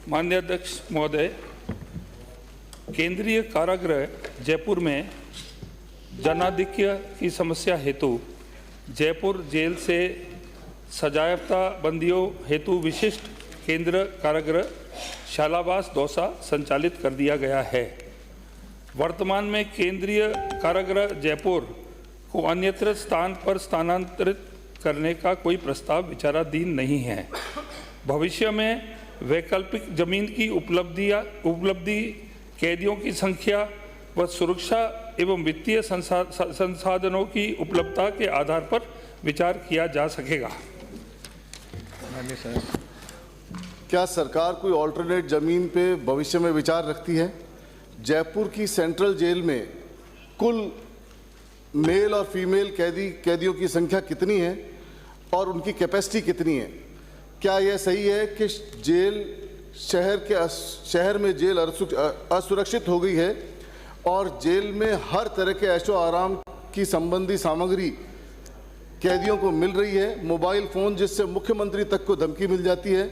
माननीय अध्यक्ष महोदय, केंद्रीय कारागृह जयपुर में जनाधिक्य की समस्या हेतु जयपुर जेल से सजायाफ्ता बंदियों हेतु विशिष्ट केंद्र कारागृह शालावास दौसा संचालित कर दिया गया है। वर्तमान में केंद्रीय कारागृह जयपुर को अन्यत्र स्थान पर स्थानांतरित करने का कोई प्रस्ताव विचाराधीन नहीं है। भविष्य में वैकल्पिक जमीन की उपलब्धि, कैदियों की संख्या व सुरक्षा एवं वित्तीय संसाधनों की उपलब्धता के आधार पर विचार किया जा सकेगा। क्या सरकार कोई ऑल्टरनेट जमीन पे भविष्य में विचार रखती है? जयपुर की सेंट्रल जेल में कुल मेल और फीमेल कैदियों की संख्या कितनी है और उनकी कैपेसिटी कितनी है? क्या यह सही है कि शहर में जेल असुरक्षित हो गई है और जेल में हर तरह के ऐशो आराम की संबंधी सामग्री कैदियों को मिल रही है? मोबाइल फ़ोन जिससे मुख्यमंत्री तक को धमकी मिल जाती है,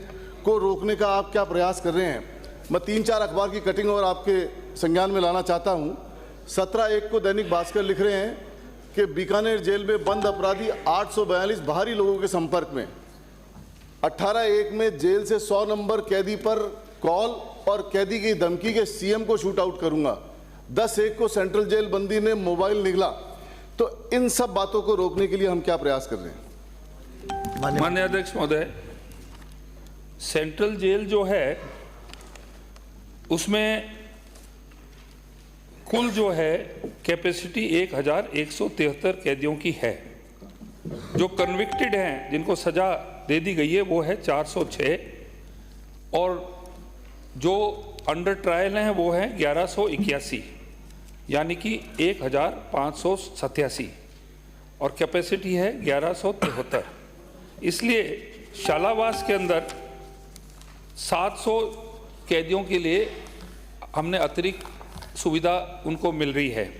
को रोकने का आप क्या प्रयास कर रहे हैं? मैं 3-4 अखबार की कटिंग और आपके संज्ञान में लाना चाहता हूं। 17/1 को दैनिक भास्कर लिख रहे हैं कि बीकानेर जेल में बंद अपराधी 842 बाहरी लोगों के संपर्क में। 18/1 में जेल से 100 नंबर कैदी पर कॉल और कैदी की धमकी के सीएम को शूट आउट करूंगा। 10/1 को सेंट्रल जेल बंदी ने मोबाइल निगला। तो इन सब बातों को रोकने के लिए हम क्या प्रयास कर रहे हैं? माननीय अध्यक्ष महोदय, सेंट्रल जेल जो है उसमें कुल जो है कैपेसिटी 1173 कैदियों की है। जो कन्विक्टेड हैं, जिनको सजा दे दी गई है, वो है 406 और जो अंडर ट्रायल हैं वो हैं 1181, यानी कि 1587 और कैपेसिटी है 1173। इसलिए शालावास के अंदर 700 कैदियों के लिए हमने अतिरिक्त सुविधा उनको मिल रही है,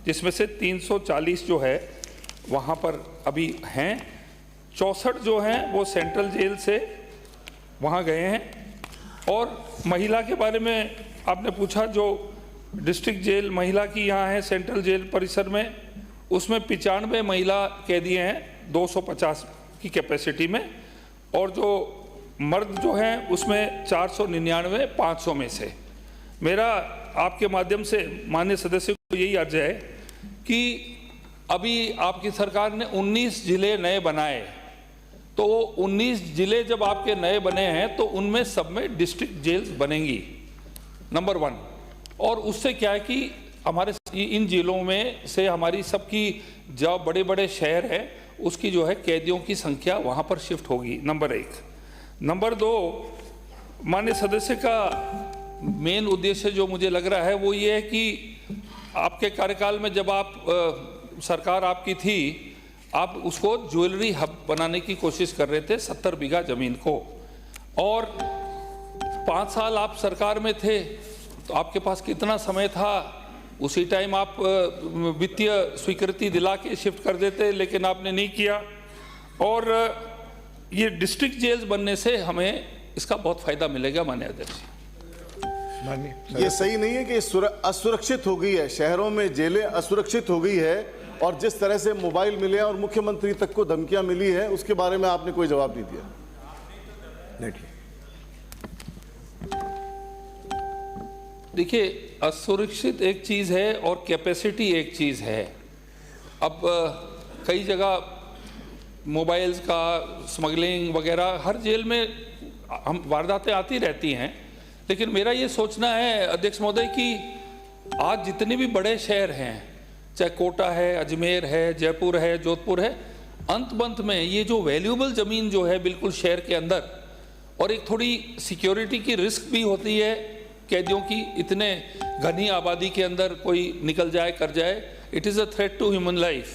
जिसमें से 340 जो है वहाँ पर अभी हैं। 64 जो हैं वो सेंट्रल जेल से वहाँ गए हैं। और महिला के बारे में आपने पूछा, जो डिस्ट्रिक्ट जेल महिला की यहाँ है सेंट्रल जेल परिसर में, उसमें 95 महिला कैदी हैं 250 की कैपेसिटी में, और जो मर्द जो हैं उसमें 499 500 में से। मेरा आपके माध्यम से माननीय सदस्य को यही अर्ज है कि अभी आपकी सरकार ने 19 जिले नए बनाए, तो 19 जिले जब आपके नए बने हैं तो उनमें सब में डिस्ट्रिक्ट जेल्स बनेंगी, नंबर 1। और उससे क्या है कि हमारे इन जिलों में से हमारी सबकी जो बड़े बड़े शहर हैं उसकी जो है कैदियों की संख्या वहाँ पर शिफ्ट होगी, नंबर 1। नंबर 2, माननीय सदस्य का मेन उद्देश्य जो मुझे लग रहा है वो ये है कि आपके कार्यकाल में जब आप सरकार आपकी थी, आप उसको ज्वेलरी हब बनाने की कोशिश कर रहे थे 70 बीघा जमीन को, और 5 साल आप सरकार में थे तो आपके पास कितना समय था? उसी टाइम आप वित्तीय स्वीकृति दिला के शिफ्ट कर देते, लेकिन आपने नहीं किया। और ये डिस्ट्रिक्ट जेल्स बनने से हमें इसका बहुत फायदा मिलेगा माननीय अध्यक्ष। ये सही नहीं है कि असुरक्षित हो गई है, शहरों में जेलें असुरक्षित हो गई है, और जिस तरह से मोबाइल मिले और मुख्यमंत्री तक को धमकियां मिली है उसके बारे में आपने कोई जवाब नहीं दिया। देखिए, असुरक्षित एक चीज़ है और कैपेसिटी एक चीज़ है। अब कई जगह मोबाइल्स का स्मगलिंग वगैरह हर जेल में हम वारदातें आती रहती हैं, लेकिन मेरा ये सोचना है अध्यक्ष महोदय कि आज जितने भी बड़े शहर हैं, चाहे कोटा है, अजमेर है, जयपुर है, जोधपुर है, अंत में ये जो वैल्यूएबल ज़मीन जो है बिल्कुल शहर के अंदर, और एक थोड़ी सिक्योरिटी की रिस्क भी होती है कैदियों की, इतने घनी आबादी के अंदर कोई निकल जाए कर जाए, it is a threat to human life.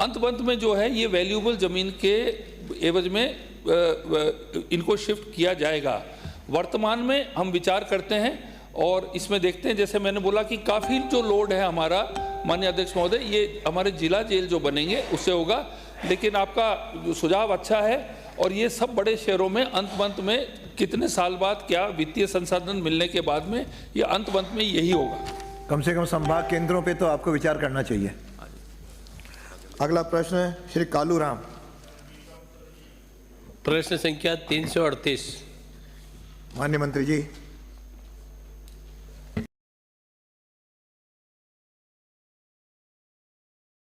अंत में जो है ये वैल्यूएबल ज़मीन के एवज में इनको शिफ्ट किया जाएगा। वर्तमान में हम विचार करते हैं और इसमें देखते हैं, जैसे मैंने बोला कि काफ़ी जो लोड है हमारा माननीय अध्यक्ष महोदय, ये हमारे जिला जेल जो बनेंगे उससे होगा, लेकिन आपका सुझाव अच्छा है और ये सब बड़े शहरों में अंत में कितने साल बाद क्या वित्तीय संसाधन मिलने के बाद में ये अंत में यही होगा। कम से कम संभाग केंद्रों पे तो आपको विचार करना चाहिए। अगला प्रश्न है श्री कालू राम। प्रश्न संख्या 338। माननीय मंत्री जी।